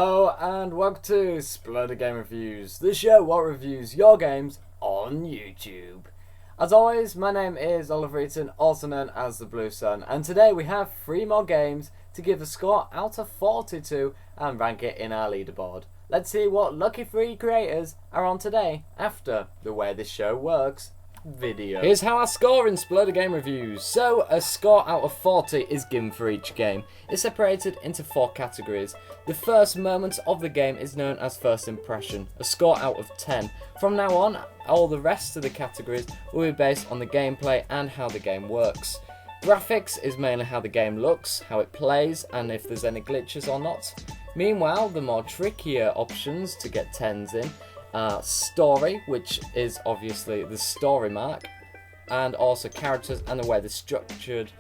Hello and welcome to Sploder Game Reviews, the show what reviews your games on YouTube. As always, my name is Oliver Eaton, also known as the Blue Sun, and today we have 3 more games to give a score out of 42 and rank it in our leaderboard. Let's see what lucky 3 creators are on today after the way this show works video. Here's how I score in Sploder Game Reviews. So, a score out of 40 is given for each game. It's separated into 4 categories. The first moment of the game is known as first impression, a score out of 10. From now on, all the rest of the categories will be based on the gameplay and how the game works. Graphics is mainly how the game looks, how it plays, and if there's any glitches or not. Meanwhile, the more trickier options to get 10s in story, which is obviously the story mark, and also characters and the way they're structured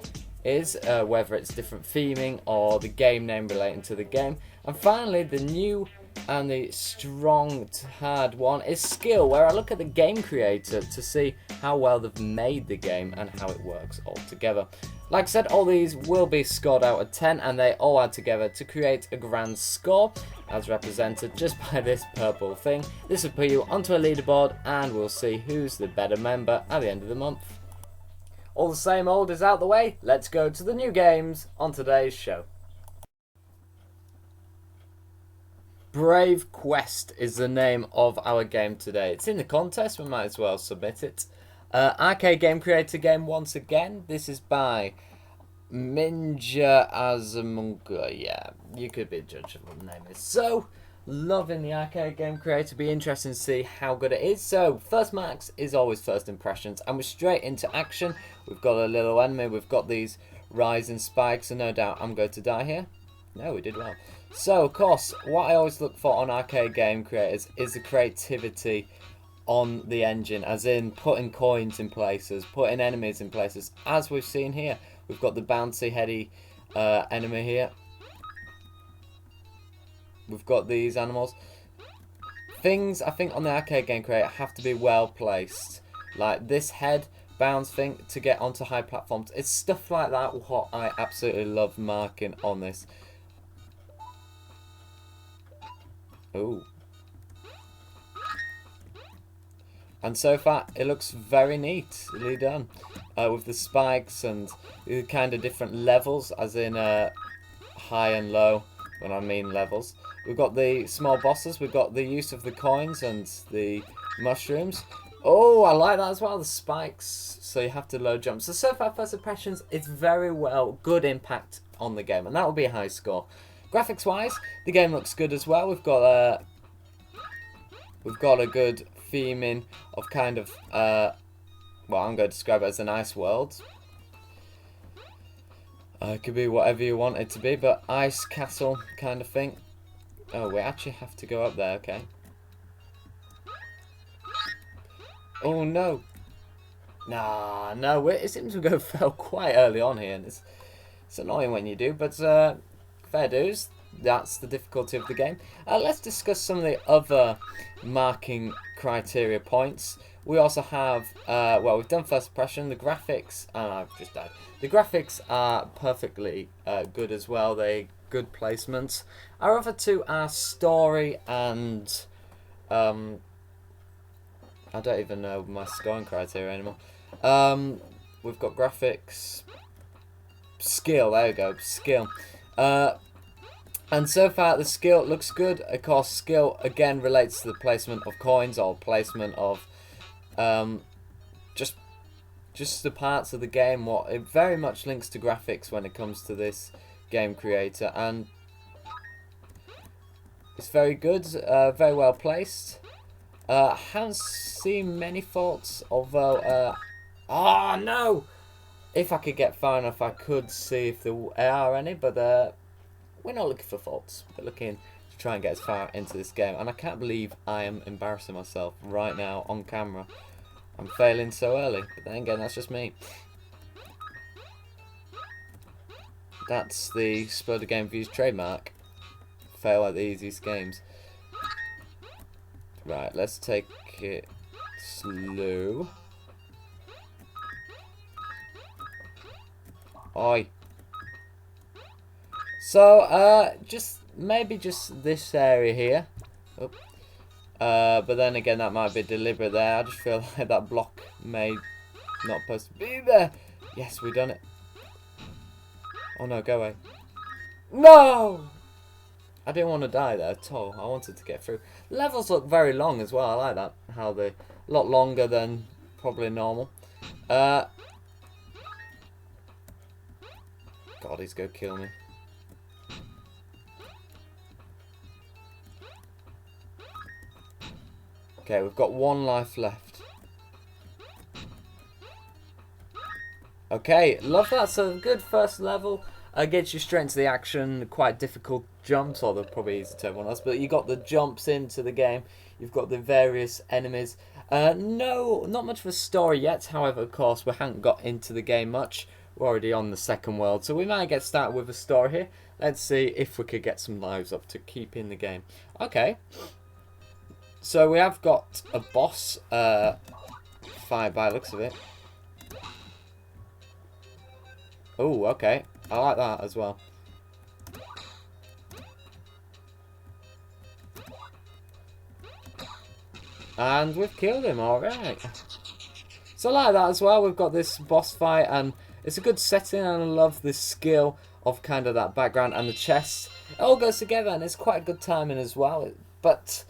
is, whether it's different theming or the game name relating to the game. And finally, the new and the strong hard one is skill, where I look at the game creator to see how well they've made the game and how it works all together. Like I said, all these will be scored out of 10 and they all add together to create a grand score, as represented just by this purple thing. This will put you onto a leaderboard and we'll see who's the better member at the end of the month. All the same old is out the way, let's go to the new games on today's show. Brave Quest is the name of our game today. It's in the contest, we might as well submit it. Arcade game creator game once again. This is by Minja Azamunga. Yeah, you could be a judge of what the name is. So, loving the arcade game creator. Be interesting to see how good it is. So, first marks is always first impressions, and we're straight into action. We've got a little enemy. We've got these rising spikes, and no doubt I'm going to die here. No, we did well. So, of course, what I always look for on arcade game creators is the creativity on the engine, as in putting coins in places, putting enemies in places, as we've seen here. We've got the bouncy heady enemy here. We've got these animals. Things I think on the arcade game creator have to be well placed, like this head bounce thing to get onto high platforms. It's stuff like that what I absolutely love marking on this. Ooh. And so far, it looks very neatly done, with the spikes and the kind of different levels, as in high and low, when I mean levels. We've got the small bosses, we've got the use of the coins and the mushrooms. Oh, I like that as well, the spikes, so you have to low jump. So far, first impressions, it's very well, good impact on the game, and that will be a high score. Graphics-wise, the game looks good as well. We've got a good theming of kind of, well, I'm going to describe it as a nice world. It could be whatever you want it to be, but ice castle kind of thing. Oh, we actually have to go up there, okay. Oh, no. Nah, no, it seems to go fell quite early on here, and it's annoying when you do, but fair dues. That's the difficulty of the game. Let's discuss some of the other marking criteria points. We also have, well, we've done first impression, the graphics, I've just died. The graphics are perfectly good as well, they're good placements. Our other 2 are story and, I don't even know my scoring criteria anymore. We've got graphics, skill, there we go, skill. And so far, the skill looks good. Of course, skill, again, relates to the placement of coins or placement of just the parts of the game. It very much links to graphics when it comes to this game creator. And it's very good, very well placed. I haven't seen many faults, although... oh, no! If I could get far enough, I could see if there are any, but... we're not looking for faults. We're looking to try and get as far into this game. And I can't believe I am embarrassing myself right now on camera. I'm failing so early. But then again, that's just me. That's the Sploder Game Reviews trademark. Fail at the easiest games. Right, let's take it slow. Oi. So, just maybe just this area here. Oh. But then again, that might be deliberate there. I just feel like that block may not supposed to be there. Yes, we've done it. Oh no, go away. No! I didn't want to die there at all. I wanted to get through. The levels look very long as well. I like that. How they're a lot longer than probably normal. God, he's going to kill me. Okay, we've got 1 life left. Okay, love that. So good first level. Gets you straight into the action. Quite difficult jumps, or they're probably easy to everyone else. But you got the jumps into the game. You've got the various enemies. No, not much of a story yet. However, of course, we haven't got into the game much. We're already on the second world, so we might get started with a story here. Let's see if we could get some lives up to keep in the game. Okay. So we have got a boss fight by the looks of it. Oh, okay. I like that as well. And we've killed him, alright. So I like that as well. We've got this boss fight, and it's a good setting, and I love the skill of kind of that background and the chest. It all goes together, and it's quite a good timing as well. But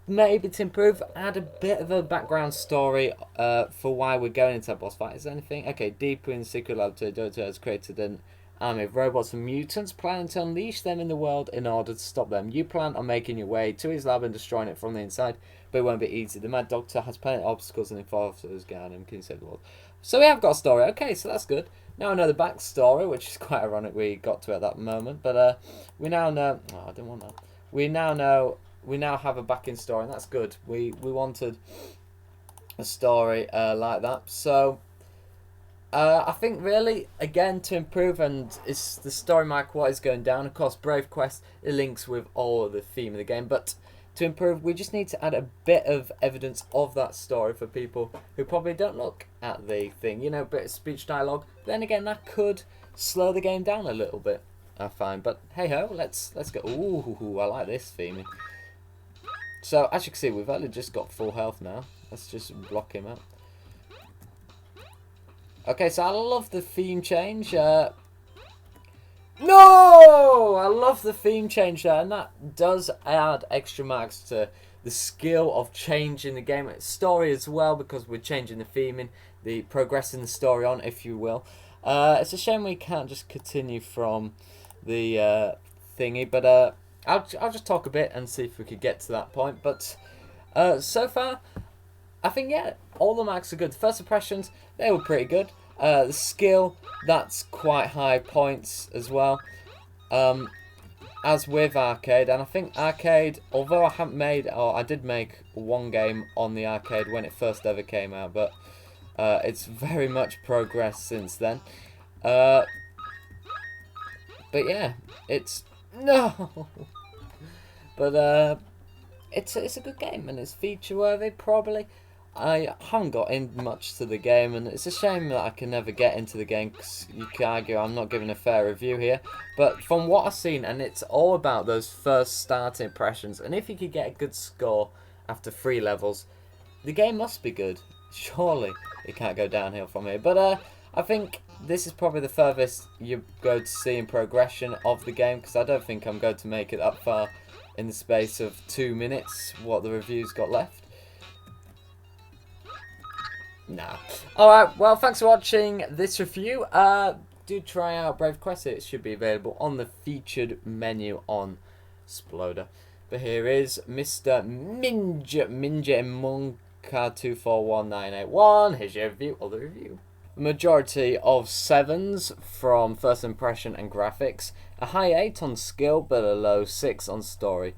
maybe to improve, add a bit of a background story for why we're going into that boss fight. Is there anything? Okay, deep in Secret Lab, Dota has created an army of robots and mutants, planning to unleash them in the world in order to stop them. You plan on making your way to his lab and destroying it from the inside, but it won't be easy. The Mad Doctor has plenty of obstacles and enforcers guard him. Can you save the world? So we have got a story. Okay, so that's good. Now I know the backstory, which is quite ironic we got to at that moment. But we now know... Oh, I didn't want that. We now know... We now have a backing story, and that's good. We wanted a story like that. So... I think really, again, to improve, and it's the story mark what is going down. Of course, Brave Quest, it links with all of the theme of the game, but to improve, we just need to add a bit of evidence of that story for people who probably don't look at the thing. You know, a bit of speech dialogue. Then again, that could slow the game down a little bit, I find. But hey ho, let's go. Ooh, I like this theming. So as you can see, we've only just got full health now. Let's just block him out. Okay, so I love the theme change. No! I love the theme change there, and that does add extra marks to the skill of changing the game. Story as well, because we're changing the theming, the progressing the story on, if you will. It's a shame we can't just continue from the thingy, but I'll just talk a bit and see if we could get to that point. But so far, I think, yeah, all the marks are good. First impressions, they were pretty good. The skill, that's quite high points as well. As with arcade, and I think arcade, although I haven't made, or I did make one game on the arcade when it first ever came out, but it's very much progressed since then. But yeah, it's no. But it's a good game, and it's feature worthy probably. I haven't got in much to the game, and it's a shame that I can never get into the game, because you can argue I'm not giving a fair review here. But from what I've seen, and it's all about those first start impressions, and if you could get a good score after 3 levels, the game must be good. Surely it can't go downhill from here. But I think this is probably the furthest you go to see in progression of the game, because I don't think I'm going to make it that far in the space of 2 minutes, what the review's got left. Nah. Alright, well, thanks for watching this review. Do try out Brave Quest. It should be available on the featured menu on Sploder. But here is Mr. Minja Monka 241981. Here's your review of the review. A majority of 7s from first impression and graphics. A high 8 on skill, but a low 6 on story.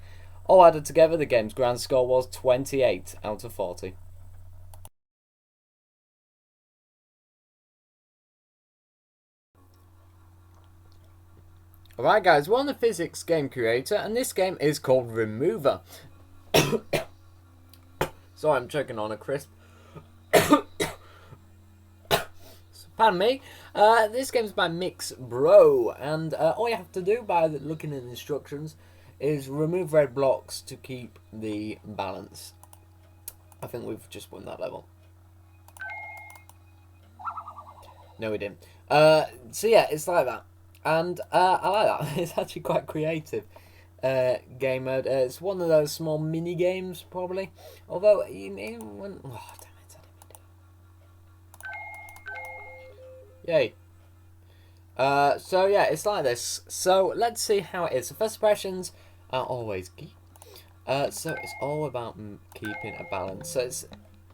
All added together, the game's grand score was 28 out of 40. Alright guys, we're on the physics game creator, and this game is called Remover. Sorry, I'm choking on a crisp. Pardon me. This game's by Mix Bro, and all you have to do by looking at the instructions is remove red blocks to keep the balance. I think we've just won that level. No, we didn't. So yeah, it's like that. And I like that. It's actually quite creative game mode. It's one of those small mini games, probably. Although, even when... Oh, damn it, I didn't mean to. Yay. So yeah, it's like this. So let's see how it is. So first impressions are always key. So it's all about keeping a balance. So it's...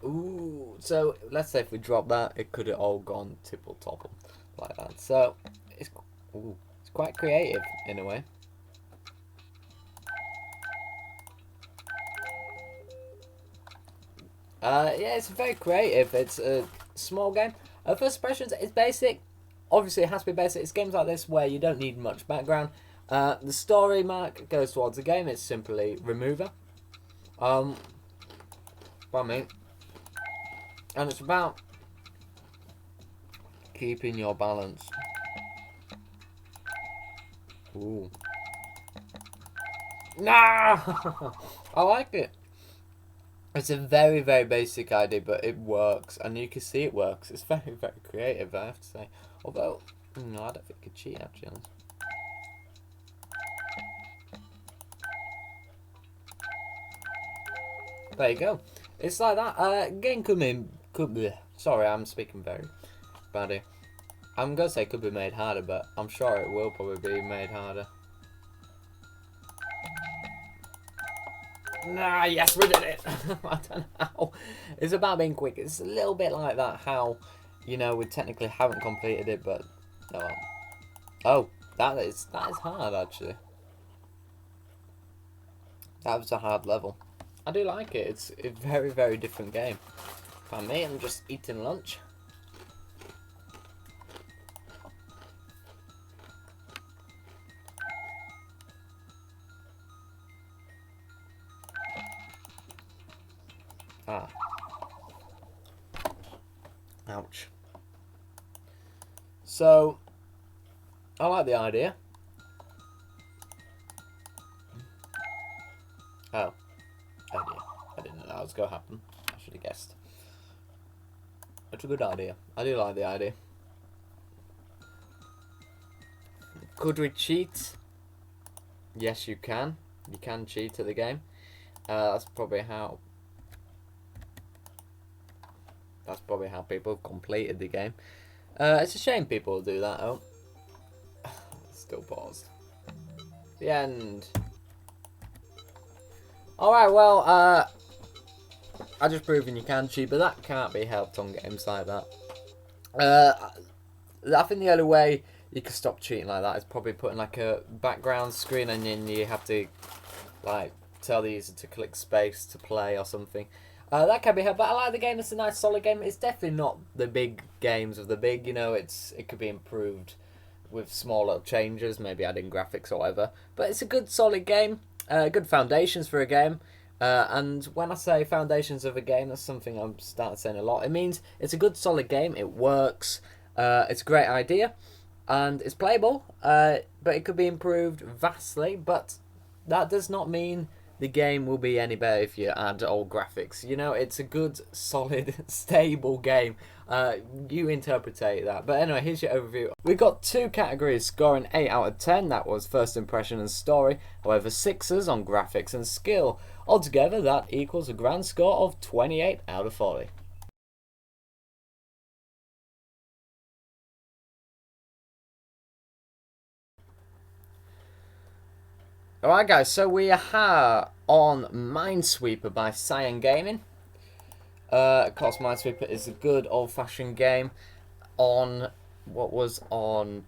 Ooh, so let's say if we drop that, it could have all gone tipple topple like that. So it's quite creative in a way. Yeah, it's very creative. It's a small game. First impressions, it's basic. Obviously, it has to be basic. It's games like this where you don't need much background. The story mark goes towards the game. It's simply remover. Pardon me. And it's about keeping your balance. Ooh. Nah! I like it. It's a very, very basic idea, but it works. And you can see it works. It's very, very creative, I have to say. Although, no, I don't think I could cheat, actually. There you go. It's like that. Game could be... Sorry, I'm speaking very badly. I'm going to say could be made harder, but I'm sure it will probably be made harder. Nah, yes, we did it. I don't know how. It's about being quick. It's a little bit like that, how, you know, we technically haven't completed it, but... Oh, that is hard, actually. That was a hard level. I do like it. It's a very, very different game. For me, I'm just eating lunch. Ah. Ouch. So, I like the idea. Oh. Oh dear. I didn't know that was going to happen. I should have guessed. It's a good idea. I do like the idea. Could we cheat? Yes, you can. You can cheat at the game. That's probably how people completed the game. It's a shame people do that. Oh, still paused. The end. Alright, well, I just proven you can cheat, but that can't be helped on games like that. I think the only way you can stop cheating like that is probably putting like a background screen and then you have to like tell the user to click space to play or something. That can be helped, but I like the game. It's a nice solid game. It's definitely not the big games of the big, you know, it could be improved with small little changes, maybe adding graphics or whatever. But it's a good solid game, good foundations for a game. And when I say foundations of a game, that's something I'm starting saying a lot. It means it's a good solid game, it works, it's a great idea, and it's playable, but it could be improved vastly, but that does not mean the game will be any better if you add old graphics. You know, it's a good, solid, stable game. You interpretate that. But anyway, here's your overview. We've got two categories scoring 8 out of 10. That was first impression and story. However, 6s on graphics and skill. Altogether, that equals a grand score of 28 out of 40. Alright guys, so we are on Minesweeper by Cyan Gaming. Of course, Minesweeper is a good old-fashioned game on what was on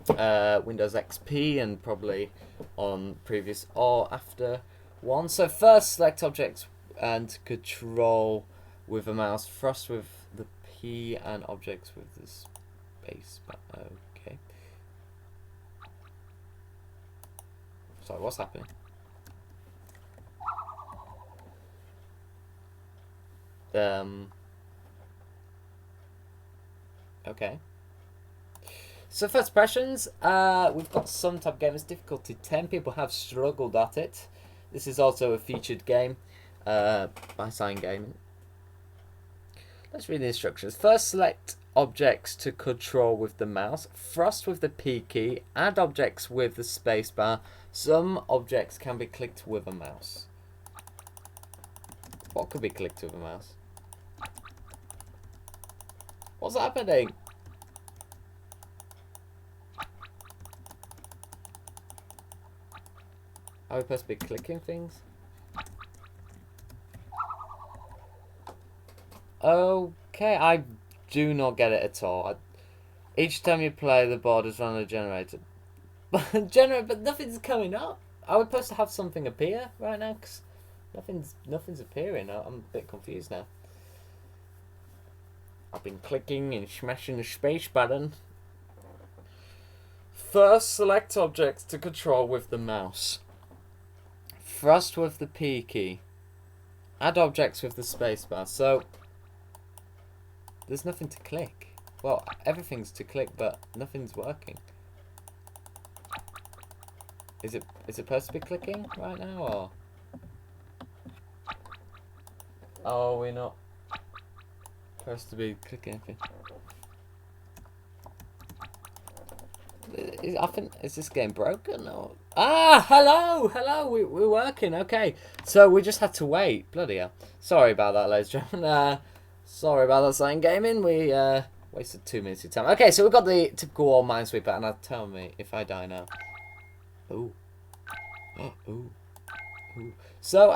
Windows XP and probably on previous or after one. So first, select objects and control with a mouse, thrust with the P and objects with the space. Okay. Sorry, what's happening? Okay. So first impressions, we've got some type of game. It's difficulty 10. People have struggled at it. This is also a featured game by Sign Gaming. Let's read the instructions. First, select objects to control with the mouse. Thrust with the P key. Add objects with the spacebar. Some objects can be clicked with a mouse. What could be clicked with a mouse? What's happening? Are we supposed to be clicking things? Okay, I do not get it at all. Each time you play, the board is randomly generated. But nothing's coming up. Are we supposed to have something appear right now? 'Cause nothing's appearing. I'm a bit confused now. I've been clicking and smashing the space button. First, select objects to control with the mouse. Thrust with the P key. Add objects with the spacebar. So there's nothing to click. Well, everything's to click, but nothing's working. Is it supposed to be clicking right now, or? Oh, we're not supposed to be clicking anything. I think, is this game broken or? Ah, hello, we're working. Okay, so we just had to wait. Bloody hell! Sorry about that, ladies and gentlemen. Sorry about that, Sign Gaming. We wasted 2 minutes of time. Okay, so we've got the typical old Minesweeper, and now tell me if I die now. Ooh. Ooh. So,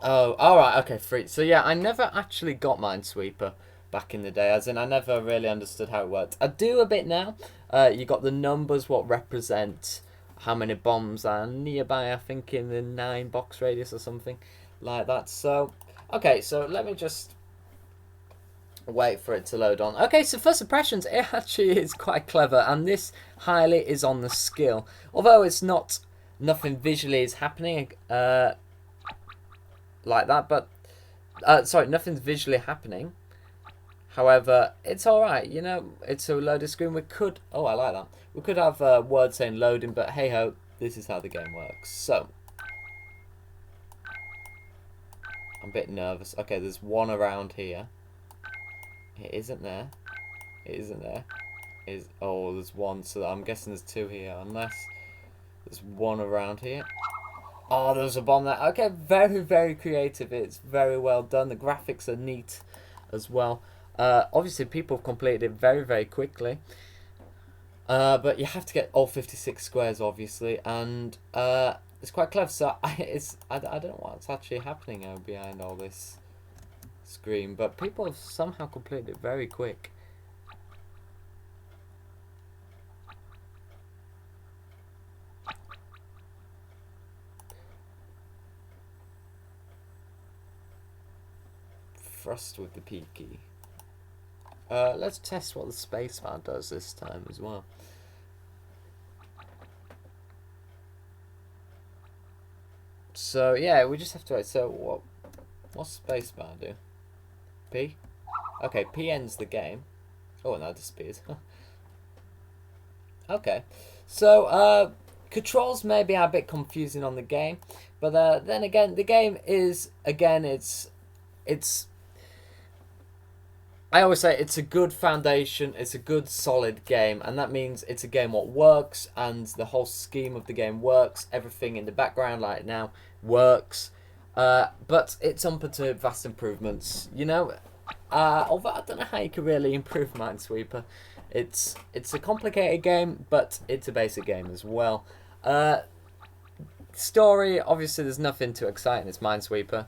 oh, alright, okay, free. So, yeah, I never actually got Minesweeper back in the day, as in I never really understood how it worked. I do a bit now. You got the numbers, what represent how many bombs are nearby, I think, in the 9 box radius or something like that. So, okay, so let me just wait for it to load on. Okay, so first impressions, it actually is quite clever, and this highly is on the skill. Although it's nothing visually is happening like that, but sorry, nothing's visually happening. However, it's alright, you know, it's a loaded screen. We could, oh, I like that. We could have a word saying loading, but hey ho, this is how the game works. So, I'm a bit nervous. Okay, there's one around here. It isn't there. It isn't there. Oh, there's one, so I'm guessing there's 2 here, unless there's one around here. Oh, there's a bomb there. Okay, very, very creative. It's very well done. The graphics are neat as well. Obviously, people have completed it very, very quickly. But you have to get all 56 squares, obviously, and it's quite clever. So I don't know what's actually happening behind all this screen, but people have somehow completed it very quick. Thrust with the P key. Let's test what the spacebar does this time as well. So yeah, we just have to wait. So what's spacebar do? P? Okay, P ends the game. Oh, and that disappears. Okay, so controls may be a bit confusing on the game, but then again, the game is it's. I always say it's a good foundation, it's a good solid game, and that means it's a game what works, and the whole scheme of the game works, everything in the background like now works, but it's open to vast improvements, you know. Although I don't know how you can really improve Minesweeper. It's a complicated game, but it's a basic game as well. Story, obviously there's nothing too exciting, it's Minesweeper.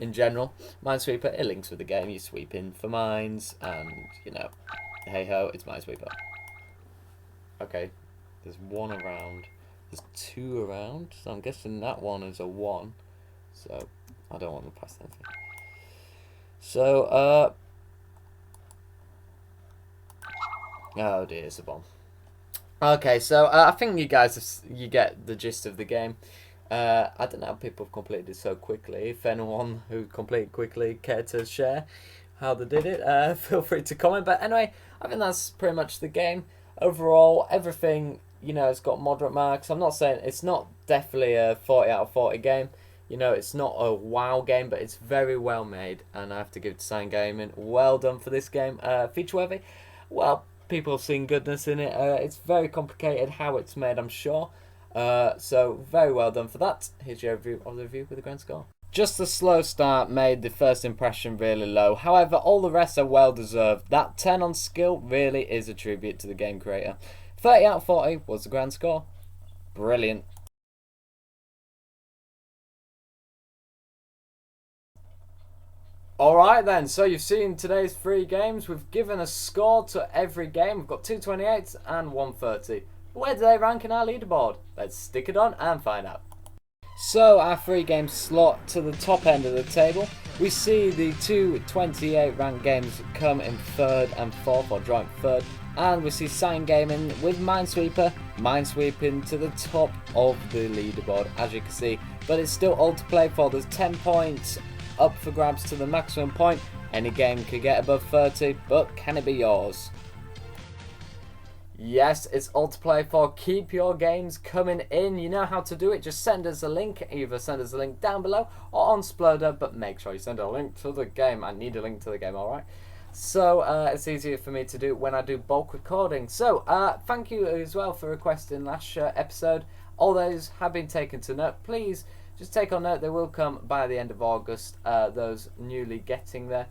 In general, Minesweeper, it links with the game. You sweep in for mines, and you know, hey ho, it's Minesweeper. Okay, there's one around. There's 2 around, so I'm guessing that one is a 1. So I don't want to pass anything. So oh dear, it's a bomb. Okay, so I think you guys you get the gist of the game. I don't know how people have completed it so quickly. If anyone who completed quickly care to share, how they did it, feel free to comment. But anyway, I think that's pretty much the game. Overall, everything, it's got moderate marks. I'm not saying it's not definitely a 40 out of 40 game. It's not a wow game, but it's very well made, and I have to give it to Sign Gaming. Well done for this game. Feature worthy? Well, people have seen goodness in it. It's very complicated how it's made, I'm sure. So very well done for that. Here's your review of the review with the grand score. Just the slow start made the first impression really low. However, all the rest are well deserved. That 10 on skill really is a tribute to the game creator. 30 out of 40 was the grand score. Brilliant. Alright then, so you've seen today's 3 games. We've given a score to every game. We've got 228 and 130. Where do they rank in our leaderboard? Let's stick it on and find out. So our 3 games slot to the top end of the table. We see the 228 ranked games come in 3rd and 4th, or joint 3rd. And we see Sign Gaming with Minesweeper, minesweeping to the top of the leaderboard, as you can see. But it's still all to play for. There's 10 points up for grabs to the maximum point. Any game could get above 30, but can it be yours? Yes, it's all to play for. Keep your games coming in. You know how to do it. Just send us a link. Either send us a link down below or on Sploder, but make sure you send a link to the game. I need a link to the game, alright? So it's easier for me to do when I do bulk recording. So thank you as well for requesting last episode. All those have been taken to note. Please just take on note, they will come by the end of August. Those newly getting there.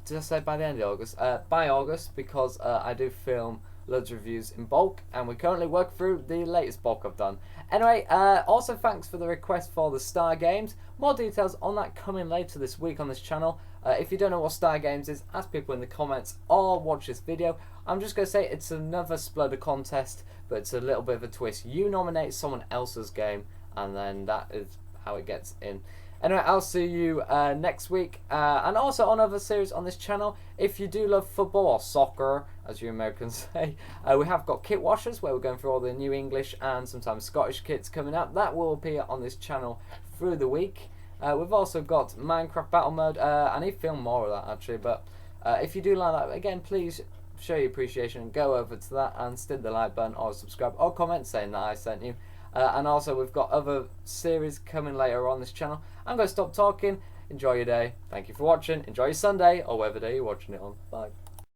Did I say by the end of August? By August, because I do film loads of reviews in bulk, and we currently work through the latest bulk I've done. Anyway, also thanks for the request for the Star Games. More details on that coming later this week on this channel. If you don't know what Star Games is, ask people in the comments or watch this video. I'm just going to say it's another Sploder contest, but it's a little bit of a twist. You nominate someone else's game, and then that is how it gets in. Anyway, I'll see you next week, and also on other series on this channel. If you do love football, or soccer, as you Americans say, we have got kit washers, where we're going through all the new English and sometimes Scottish kits coming out. That will appear on this channel through the week. We've also got Minecraft Battle Mode. I need to film more of that, actually, but if you do like that, again, please show your appreciation and go over to that and stick the like button or subscribe or comment saying that I sent you. And also we've got other series coming later on this channel. I'm going to stop talking. Enjoy your day. Thank you for watching. Enjoy your Sunday, or whatever day you're watching it on. Bye.